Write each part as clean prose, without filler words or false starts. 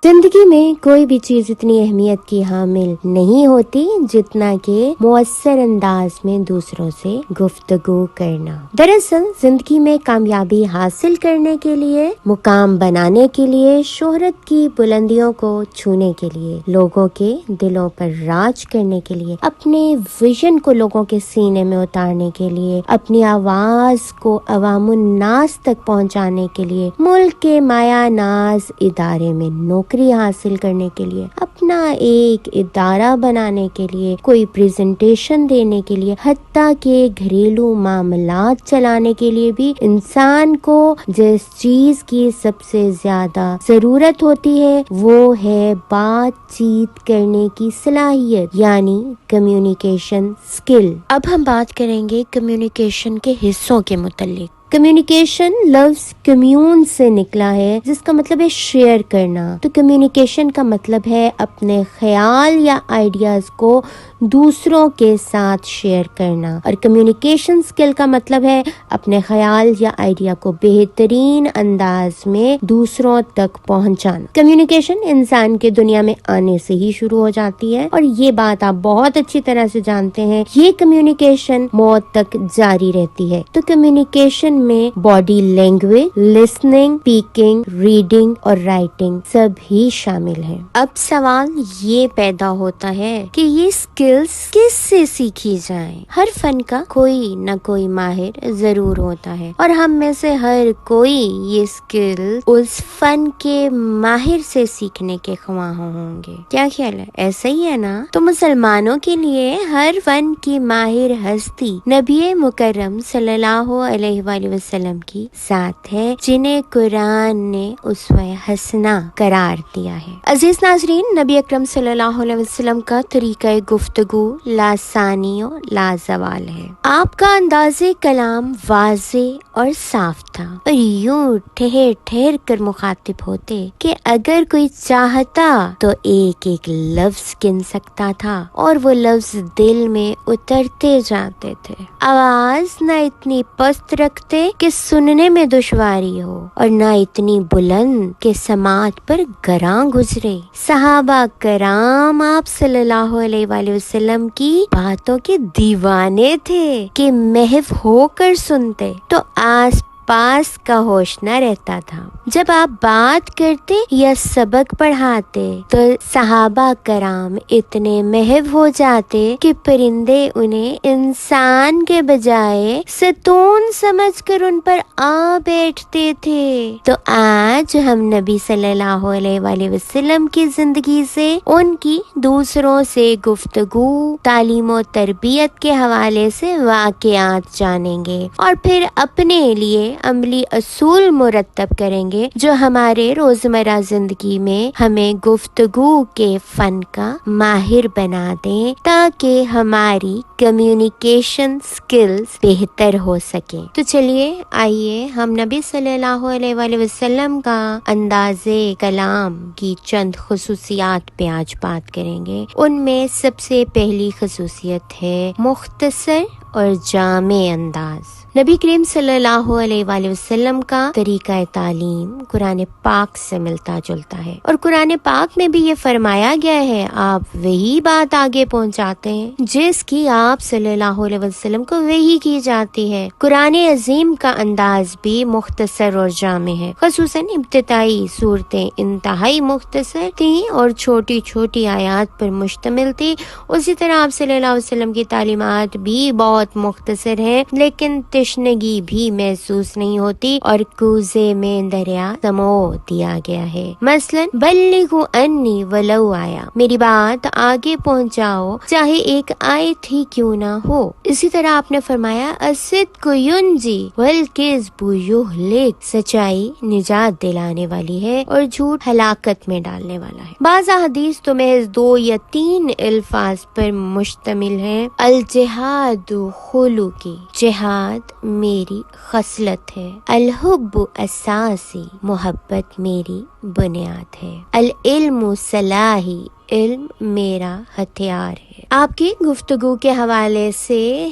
जिंदगी में कोई भी चीज इतनी अहमियत की हामिल नहीं होती जितना कि मुअस्सर अंदाज में दूसरों से गुफ्तगू करना। दरअसल जिंदगी में कामयाबी हासिल करने के लिए, मुकाम बनाने के लिए, शोहरत की बुलंदियों को छूने के लिए, लोगों के दिलों पर राज करने के लिए, अपने विजन को लोगों के सीने में उतारने के लिए, अपनी आवाज को अवामुन्नास तक पहुंचाने के लिए, मुल्क के माया नाज इदारे में नौकरी हासिल करने के लिए, अपना एक इदारा बनाने के लिए, कोई प्रेजेंटेशन देने के लिए, हत्ता के घरेलू मामलात चलाने के लिए भी इंसान को जिस चीज की सबसे ज्यादा जरूरत होती है वो है बातचीत करने की सलाहियत, यानी कम्युनिकेशन स्किल। अब हम बात करेंगे कम्युनिकेशन के हिस्सों के मुतालिक। कम्युनिकेशन लफ्ज कम्यून से निकला है, जिसका मतलब है शेयर करना। तो कम्युनिकेशन का मतलब है अपने ख्याल या आइडियाज को दूसरों के साथ शेयर करना, और कम्युनिकेशन स्किल का मतलब है अपने ख्याल या आइडिया को बेहतरीन अंदाज में दूसरों तक पहुंचाना। कम्युनिकेशन इंसान के दुनिया में आने से ही शुरू हो जाती है, और ये बात आप बहुत अच्छी तरह से जानते हैं। ये कम्युनिकेशन मौत तक जारी रहती है। तो कम्युनिकेशन में body language, listening, speaking, reading और राइटिंग सब ही शामिल है। अब सवाल ये पैदा होता है कि ये स्किल्स किससे सीखी जाएं? हर फन का कोई न कोई माहिर जरूर होता है, और हम में से हर कोई ये स्किल उस फन के माहिर से सीखने के ख्वाह होंगे। क्या ख्याल है? ऐसा ही है ना? तो मुसलमानों के लिए हर फन की माहिर हस्ती नबी मुकर्रम सल्लल्लाहु अलैहि वसल्लम की साथ है, जिन्हें कुरान ने उसवे हसना करार दिया है। अजीज नाजरीन, नबी अकरम सल्लल्लाहु अलैहि वसल्लम का तरीका गुफ्तगू लासानी और लाजवाल है। आपका अंदाज़े कलाम वाज़े और साफ था, और यूं ठहर ठहर कर मुखातिब होते कि अगर कोई चाहता तो एक एक लफ्ज गिन सकता था, और वो लफ्ज दिल में उतरते जाते थे। आवाज न इतनी पस्त रखते कि सुनने में दुश्वारी हो, और न इतनी बुलंद कि समात पर गरां गुजरे। सहाबा कराम आप सल्लल्लाहु अलैहि वसल्लम की बातों के दीवाने थे कि महव होकर सुनते तो आस पास का होश न रहता था। जब आप बात करते या सबक पढ़ाते तो सहाबा कराम इतने महव हो जाते कि परिंदे उन्हें इंसान के बजाय सतून समझकर उन पर आ बैठते थे। तो आज हम नबी सल्लल्लाहु अलैहि वसल्लम की जिंदगी से, उनकी दूसरों से गुफ्तगू, तालीम और तरबियत के हवाले से वाक़यात जानेंगे, और फिर अपने लिए अमली असूल मुरत्तब करेंगे जो हमारे रोजमर्रा जिंदगी में हमें गुफ्तगू के फन का माहिर बना दें, ताकि हमारी कम्युनिकेशन स्किल्स बेहतर हो सके। तो चलिए आइए हम नबी सल्लल्लाहु अलैहि वसल्लम का अंदाज़े कलाम की चंद खुसूसियात पे आज बात करेंगे। उनमें सबसे पहली खुसूसियत है मुख्तसर और जामे अंदाज। नबी करीम सल्लल्लाहु अलैहि वसल्लम का तरीका तालीम कुरान पाक से मिलता जुलता है, और कुरान पाक में भी ये फरमाया गया है, आप वही बात आगे पहुंचाते हैं जिसकी आप सल्लल्लाहु अलैहि वसल्लम को वही की जाती है। कुरान अजीम का अंदाज भी मुख्तसर और जामे है। खसूसन इब्तिदाई सूरतें इंतहाई मुख्तसर थी और छोटी छोटी आयात पर मुश्तमिल थी। उसी तरह आप सल्लल्लाहु अलैहि वसल्लम की तालीमात भी बहुत मुख्तसर है, लेकिन तशनगी भी महसूस नहीं होती, और कूजे में दरिया समो दिया गया है। मसलन बल्लिगु अन्नी वलौ आया, मेरी बात आगे पहुंचाओ चाहे एक आयत ही क्यों ना हो। इसी तरह आपने फरमाया अस्सिद्क़ु युंजी वल किज़्बु युहलिक, सच्चाई निजात दिलाने वाली है और झूठ हलाकत में डालने वाला है। बाज़ हदीस तो महज 2 या 3 अल्फाज पर मुश्तमिल है। अल जिहादु खुलुकी, जिहाद मेरी खसलत है। अल हुब्बु असासी, मोहब्बत मेरी बुनियाद है। अल इल्मु सलाही, علم میرا ہتھیار ہے۔ آپ کی گفتگو کے حوالے سے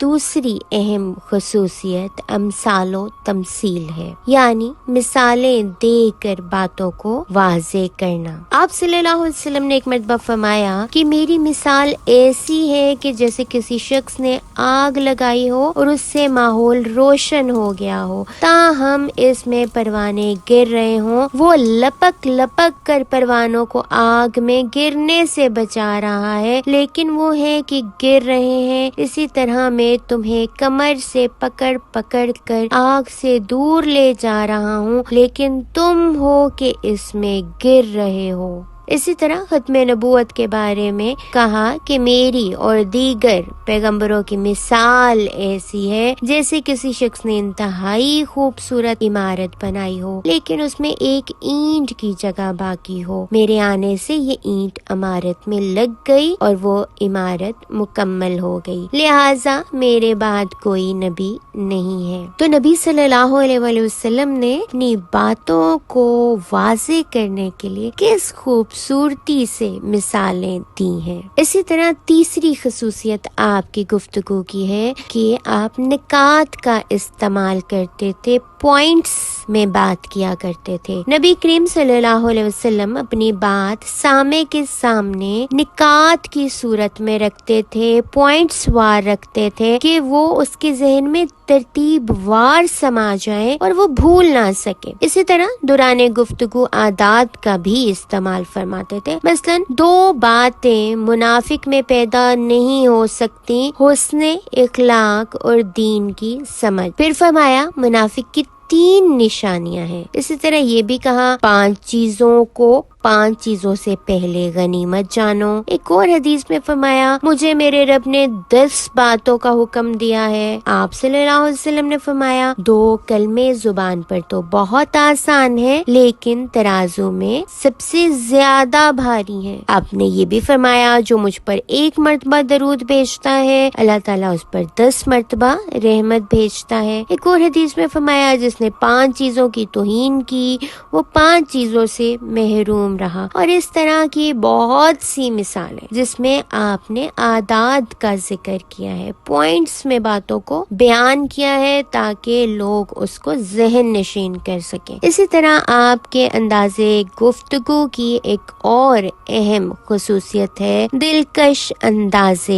دوسری اہم خصوصیت امثال و تمثیل ہے، یعنی مثالیں دے کر باتوں کو واضح کرنا۔ آپ صلی اللہ علیہ وسلم نے ایک مرتبہ فرمایا کہ میری مثال ایسی ہے کہ جیسے کسی شخص نے آگ لگائی ہو اور اس سے ماحول روشن ہو گیا ہو، تاہم اس میں پروانے گر رہے ہوں، وہ لپک لپک کر پروانوں کو آگ میں گرنے سے بچا رہا ہے، لیکن وہ ہے کہ گر رہے ہیں۔ اسی طرح میں تمہیں کمر سے پکڑ پکڑ کر آگ سے دور لے جا رہا ہوں، لیکن تم ہو کہ اس میں گر رہے ہو۔ اسی طرح ختم نبوت کے بارے میں کہا کہ میری اور دیگر پیغمبروں کی مثال ایسی ہے جیسے کسی شخص نے انتہائی خوبصورت عمارت بنائی ہو، لیکن اس میں ایک اینٹ کی جگہ باقی ہو۔ میرے آنے سے یہ اینٹ عمارت میں لگ گئی اور وہ عمارت مکمل ہو گئی، لہٰذا میرے بعد کوئی نبی نہیں ہے۔ تو نبی صلی اللہ علیہ وآلہ وسلم نے اپنی باتوں کو واضح کرنے کے لیے کس خوبصورتی سے مثالیں دی ہیں۔ اسی طرح تیسری خصوصیت آپ کی گفتگو کی ہے کہ آپ نکات کا استعمال کرتے تھے، پوائنٹس میں بات کیا کرتے تھے۔ نبی کریم صلی اللہ علیہ وسلم اپنی بات سامع کے سامنے نکات کی صورت میں رکھتے تھے، پوائنٹس وار رکھتے تھے کہ وہ اس کے ذہن میں ترتیب وار سما جائے اور وہ بھول نہ سکے۔ اسی طرح دوران گفتگو عادات کا بھی استعمال فرماتے تھے، مثلا دو باتیں منافق میں پیدا نہیں ہو سکتی: حسن اخلاق اور دین کی سمجھ۔ پھر فرمایا منافق کی 3 نشانیاں ہیں۔ اسی طرح یہ بھی کہا 5 چیزوں کو 5 چیزوں سے پہلے غنیمت جانو۔ ایک اور حدیث میں فرمایا مجھے میرے رب نے 10 باتوں کا حکم دیا ہے۔ آپ صلی اللہ علیہ وسلم نے فرمایا 2 کلمے زبان پر تو بہت آسان ہے، لیکن ترازو میں سب سے زیادہ بھاری ہے۔ آپ نے یہ بھی فرمایا جو مجھ پر 1 مرتبہ درود بھیجتا ہے، اللہ تعالیٰ اس پر 10 مرتبہ رحمت بھیجتا ہے۔ ایک اور حدیث میں فرمایا جس نے 5 چیزوں کی توہین کی وہ 5 چیزوں سے محروم رہا۔ اور اس طرح کی بہت سی مثالیں جس میں آپ نے عادات کا ذکر کیا ہے، پوائنٹس میں باتوں کو بیان کیا ہے تاکہ لوگ اس کو ذہن نشین کر سکیں۔ اسی طرح آپ کے انداز گفتگو کی ایک اور اہم خصوصیت ہے دلکش انداز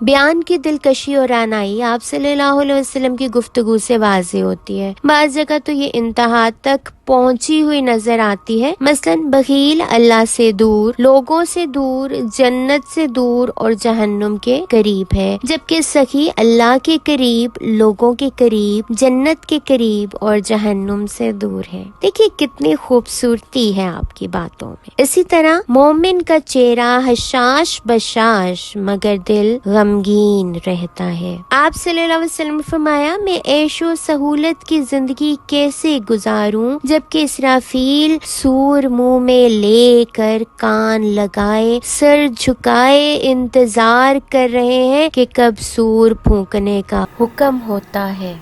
بیان کی دلکشی اور رعنائی آپ صلی اللہ علیہ وسلم کی گفتگو سے واضح ہوتی ہے۔ بعض جگہ تو یہ انتہا تک پہنچی ہوئی نظر آتی ہے، مثلا بخیل اللہ سے دور، لوگوں سے دور، جنت سے دور اور جہنم کے قریب ہے، جبکہ سخی اللہ کے قریب، لوگوں کے قریب، جنت کے قریب اور جہنم سے دور ہے۔ دیکھیے کتنی خوبصورتی ہے آپ کی باتوں میں۔ اسی طرح مومن کا چہرہ حشاش بشاش مگر دل غمگین رہتا ہے۔ آپ صلی اللہ علیہ وسلم نے فرمایا میں عیش و سہولت کی زندگی کیسے گزاروں جبکہ اسرافیل سور منہ میں لے کر کان لگائے سر جھکائے انتظار کر رہے ہیں کہ کب سور پھونکنے کا حکم ہوتا ہے۔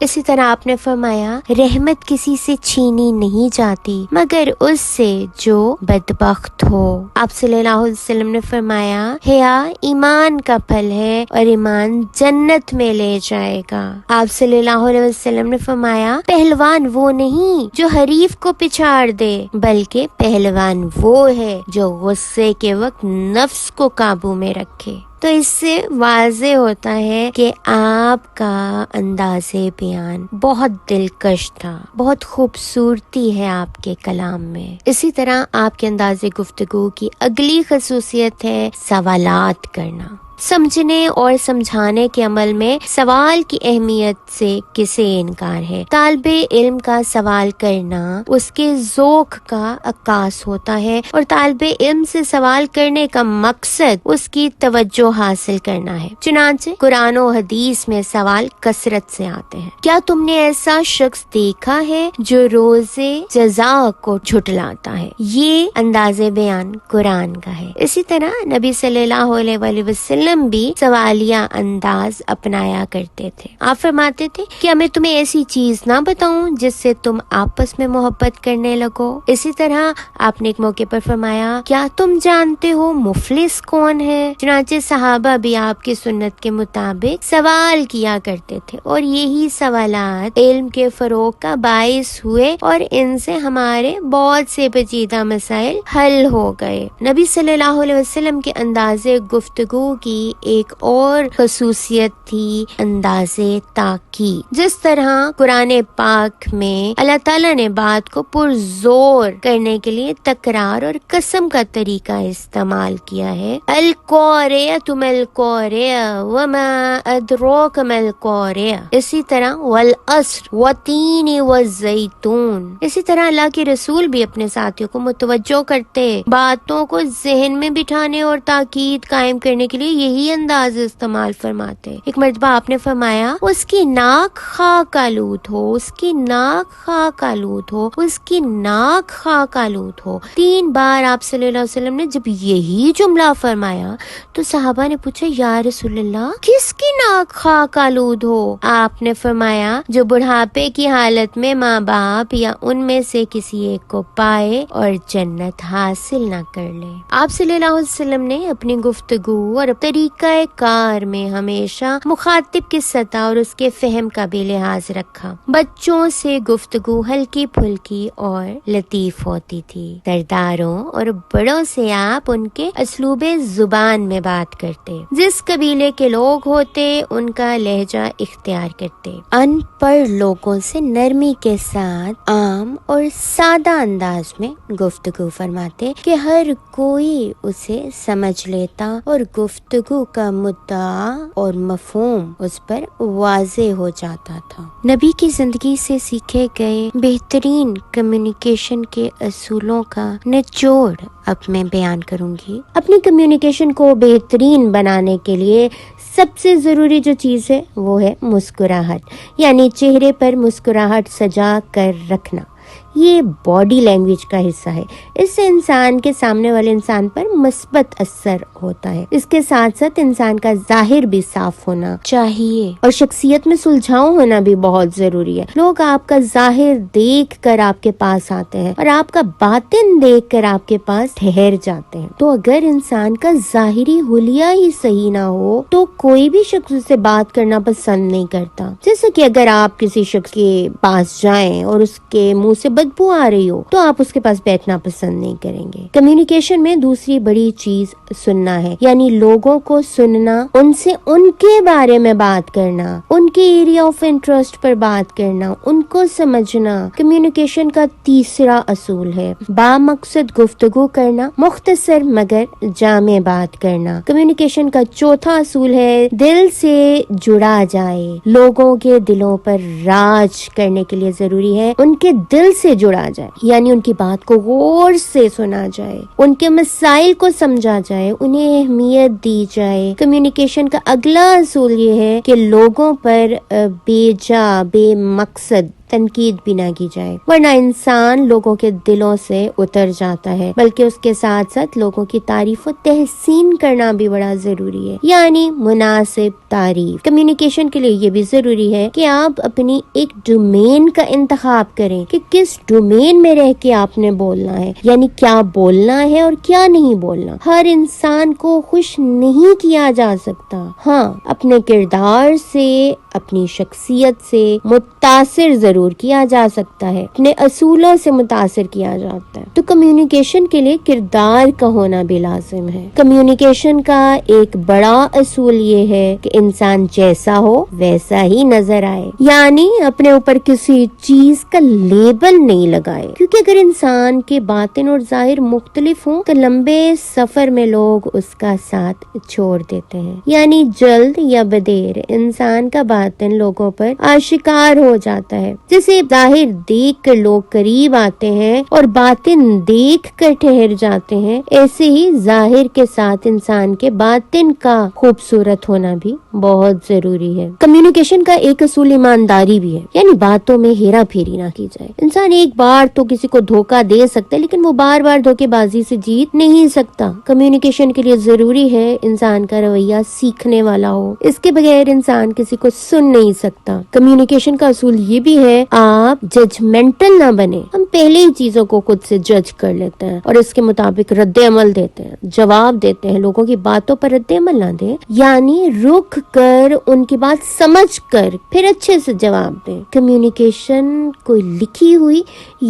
اسی طرح آپ نے فرمایا رحمت کسی سے چھینی نہیں جاتی مگر اس سے جو بدبخت ہو۔ آپ صلی اللہ علیہ وسلم نے فرمایا حیا ایمان کا پھل ہے اور ایمان جنت میں لے جائے گا۔ آپ صلی اللہ علیہ وسلم نے فرمایا پہلوان وہ نہیں جو حریف کو پچھاڑ دے بلکہ پہلوان وہ ہے جو غصے کے وقت نفس کو قابو میں رکھے۔ تو اس سے واضح ہوتا ہے کہ آپ کا انداز بیان بہت دلکش تھا، بہت خوبصورتی ہے آپ کے کلام میں۔ اسی طرح آپ کے انداز گفتگو کی اگلی خصوصیت ہے سوالات کرنا۔ سمجھنے اور سمجھانے کے عمل میں سوال کی اہمیت سے کسے انکار ہے؟ طالب علم کا سوال کرنا اس کے ذوق کا عکاس ہوتا ہے اور طالب علم سے سوال کرنے کا مقصد اس کی توجہ حاصل کرنا ہے۔ چنانچہ قرآن و حدیث میں سوال کثرت سے آتے ہیں۔ کیا تم نے ایسا شخص دیکھا ہے جو روزے جزا کو جھٹلاتا ہے؟ یہ انداز بیان قرآن کا ہے۔ اسی طرح نبی صلی اللہ علیہ وآلہ وسلم वसल्लम भी सवालिया अंदाज अपनाया करते थे। आप फरमाते थे क्या मैं तुम्हें ऐसी चीज ना बताऊं जिससे तुम आपस में मोहब्बत करने लगो। इसी तरह आपने एक मौके पर फरमाया क्या तुम जानते हो मुफलिस कौन है। चुनांचे सहाबा भी आपकी सुन्नत के मुताबिक सवाल किया करते थे और यही सवालात इल्म के फरोग का बाइस हुए और इनसे हमारे बहुत से पेचीदा मसाइल हल हो गए। नबी सल्लल्लाहु अलैहि वसल्लम के अंदाजे गुफ्तगू की एक और खसूसियत थी अंदाजे ताकीद। जिस तरह कुरान पाक में अल्लाह ताला ने बात को पुरजोर करने के लिए तकरार और कसम का तरीका इस्तेमाल किया है। अल क़ारिया तुमल क़ारिया वमा अदराक मल क़ारिया। इसी तरह वल अस्र वतीन वज़ैतून। इसी तरह अल्लाह के रसूल भी अपने साथियों को मुतवज्जो करते, बातों को जहन में बिठाने और ताकीद कायम करने के लिए यही अंदाज इस्तेमाल फरमाते। एक मर्तबा आपने फरमाया उसकी नाक खाक आलूद हो, उसकी नाक खाक आलूद हो, उसकी नाक खाक आलूद हो। 3 बार आप सल्लल्लाहु अलैहि वसल्लम ने जब यही जुमला फरमाया तो सहाबा ने पूछा या रसूलल्लाह किसकी नाक खाक आलूद हो। आपने फरमाया जो बुढ़ापे की हालत में माँ बाप या उनमें से किसी एक को पाए और जन्नत हासिल न कर ले। आप सल्लल्लाहु अलैहि वसल्लम ने अपनी गुफ्तगू और तरीका कार में हमेशा मुखातिब की सतह और उसके फहम का भी लिहाज रखा। बच्चों से गुफ्तगू हल्की फुल्की और लतीफ होती थी। सरदारों और बड़ों से आप उनके असलूबे जुबान में बात करते। जिस कबीले के लोग होते उनका लहजा इख्तियार करते। अनपढ़ लोगों से नरमी के साथ आम और सादा अंदाज में गुफ्तगू फरमाते कि हर कोई उसे समझ लेता और गुफ्तगू का मुद्दा और मफहूम उस पर वाज़े हो जाता था। नबी की जिंदगी से सीखे गए बेहतरीन कम्युनिकेशन के असूलों का निचोड़ अब मैं बयान करूंगी। अपनी कम्युनिकेशन को बेहतरीन बनाने के लिए सबसे जरूरी जो चीज है वो है मुस्कुराहट, यानी चेहरे पर मुस्कुराहट सजा कर रखना। ये बॉडी लैंग्वेज का हिस्सा है। इससे इंसान के सामने वाले इंसान पर मुस्बत असर होता है। इसके साथ साथ इंसान का जाहिर भी साफ होना चाहिए और शख्सियत में सुलझाव होना भी बहुत जरूरी है। लोग आपका जाहिर देख कर आपके पास आते हैं और आपका बातिन देख कर आपके पास ठहर जाते हैं। तो अगर इंसान का जाहिरी हुलिया ही सही ना हो तो कोई भी शख्स उससे बात करना पसंद नहीं करता। जैसे कि अगर आप किसी शख्स के पास जाएं और उसके मुंह से बदबू आ रही हो तो आप उसके पास बैठना पसंद नहीं करेंगे। कम्युनिकेशन में दूसरी बड़ी चीज सुनना है, यानी लोगों को सुनना, उनसे उनके बारे में बात करना, उनके एरिया ऑफ इंटरेस्ट पर बात करना, उनको समझना कम्युनिकेशन का तीसरा असूल है। बामकसद गुफ्तगू करना, मुख्तसर मगर जामे बात करना। कम्युनिकेशन का चौथा असूल है दिल से जुड़ा जाए। लोगों के दिलों पर राज करने के लिए जरूरी है उनके दिल से जुड़ा जाए, यानी उनकी बात को गौर से सुना जाए, उनके मसाइल को समझा जाए, उन्हें अहमियत दी जाए। कम्युनिकेशन का अगला असूल ये है कि लोगों पर बेजा बेमकसद तनकीद भी ना की जाए, वरना इंसान लोगों के दिलों से उतर जाता है। बल्कि उसके साथ साथ लोगों की तारीफ और तहसीन करना भी बड़ा जरूरी है, यानी मुनासिब तारीफ। कम्युनिकेशन के लिए ये भी जरूरी है कि आप अपनी एक डोमेन का इंतखाब करें कि किस डोमेन में रह के आपने बोलना है, यानी क्या बोलना है और क्या नहीं बोलना। हर इंसान को खुश नहीं किया जा सकता। हाँ, अपने किरदार से, अपनी शख्सियत से मुतासिर जरूर किया जा सकता है, अपने असूलों से मुतासिर किया जाता है। तो कम्युनिकेशन के लिए किरदार का होना भी लाजिम है। कम्युनिकेशन का एक बड़ा असूल ये है कि इंसान जैसा हो वैसा ही नजर आए, यानी अपने ऊपर किसी चीज का लेबल नहीं लगाए, क्योंकि अगर इंसान के बातिन और जाहिर मुख्तलिफ हो तो लंबे सफर में लोग उसका साथ छोड़ देते हैं। यानी जल्द या बदेर इंसान का باطن لوگوں پر آشکار ہو جاتا ہے. جیسے ظاہر دیکھ کر لوگ قریب آتے ہیں اور باطن دیکھ کر ٹھہر جاتے ہیں، ایسے ہی ظاہر کے ساتھ انسان کے باطن کا خوبصورت ہونا بھی بہت ضروری ہے. کمیونیکیشن کا ایک اصول ایمانداری بھی ہے، یعنی باتوں میں ہیرا پھیری نہ کی جائے. انسان ایک بار تو کسی کو دھوکہ دے سکتا ہے، لیکن وہ بار بار دھوکے بازی سے جیت نہیں سکتا. کمیونیکیشن کے لیے ضروری ہے انسان کا رویہ سیکھنے والا ہو، اس کے بغیر انسان کسی کو سن نہیں سکتا. کمیونیکیشن کا اصول یہ بھی ہے آپ ججمنٹل نہ بنے. ہم پہلے ہی چیزوں کو خود سے جج کر لیتے ہیں اور اس کے مطابق رد عمل دیتے ہیں، جواب دیتے ہیں. لوگوں کی باتوں پر رد عمل نہ دیں، یعنی رک کر ان کی بات سمجھ کر پھر اچھے سے جواب دیں. کمیونیکیشن کوئی لکھی ہوئی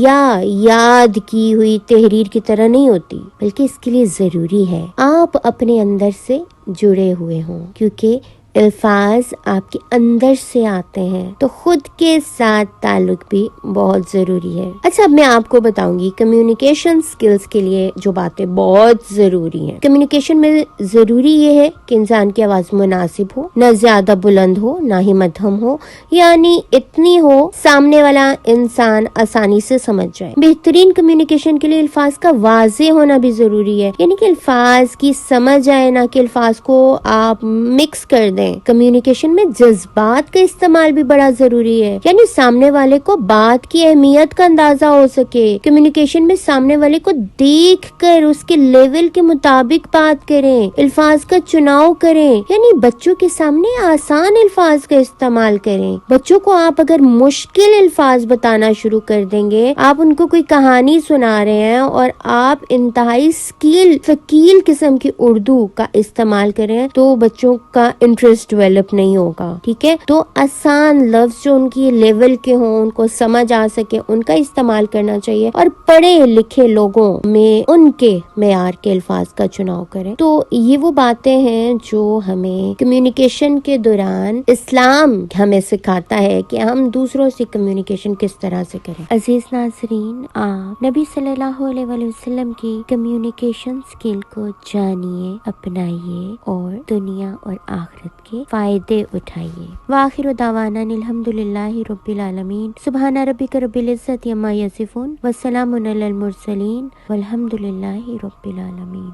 یا یاد کی ہوئی تحریر کی طرح نہیں ہوتی، بلکہ اس کے لیے ضروری ہے آپ اپنے اندر سے جڑے ہوئے ہوں، کیونکہ الفاظ آپ کے اندر سے آتے ہیں تو خود کے ساتھ تعلق بھی بہت ضروری ہے. اچھا، اب میں آپ کو بتاؤں گی کمیونیکیشن سکلز کے لیے جو باتیں بہت ضروری ہیں. کمیونیکیشن میں ضروری یہ ہے کہ انسان کی آواز مناسب ہو، نہ زیادہ بلند ہو نہ ہی مدھم ہو، یعنی اتنی ہو سامنے والا انسان آسانی سے سمجھ جائے. بہترین کمیونیکیشن کے لیے الفاظ کا واضح ہونا بھی ضروری ہے، یعنی کہ الفاظ کی سمجھ آئے، نہ کہ الفاظ کو آپ مکس کر دیں. کمیونیکیشن میں جذبات کا استعمال بھی بڑا ضروری ہے، یعنی سامنے والے کو بات کی اہمیت کا اندازہ ہو سکے. کمیونیکیشن میں سامنے والے کو دیکھ کر اس کے لیول کے مطابق بات کریں، الفاظ کا چناؤ کریں، یعنی بچوں کے سامنے آسان الفاظ کا استعمال کریں. بچوں کو آپ اگر مشکل الفاظ بتانا شروع کر دیں گے، آپ ان کو کوئی کہانی سنا رہے ہیں اور آپ انتہائی ثقیل قسم کی اردو کا استعمال کریں تو بچوں کا انٹرسٹ ڈیولپ نہیں ہوگا. ٹھیک ہے، تو آسان لفظ جو ان کی لیول کے ہوں، ان کو سمجھ آ سکے، ان کا استعمال کرنا چاہیے. اور پڑھے لکھے لوگوں میں ان کے معیار کے الفاظ کا چناؤ کریں. تو یہ وہ باتیں ہیں جو ہمیں کمیونیکیشن کے دوران اسلام ہمیں سکھاتا ہے کہ ہم دوسروں سے کمیونیکیشن کس طرح سے کریں. عزیز ناظرین، آپ نبی صلی اللہ علیہ وسلم کی کمیونیکیشن سکل کو جانیے، اپنائیے اور دنیا اور آخرت کے فائدے اٹھائیے. وآخر دعوانا الحمدللہ رب العالمین. سبحان ربک رب العزت عما یصفون، وسلام علی المرسلین، والحمدللہ رب العالمین.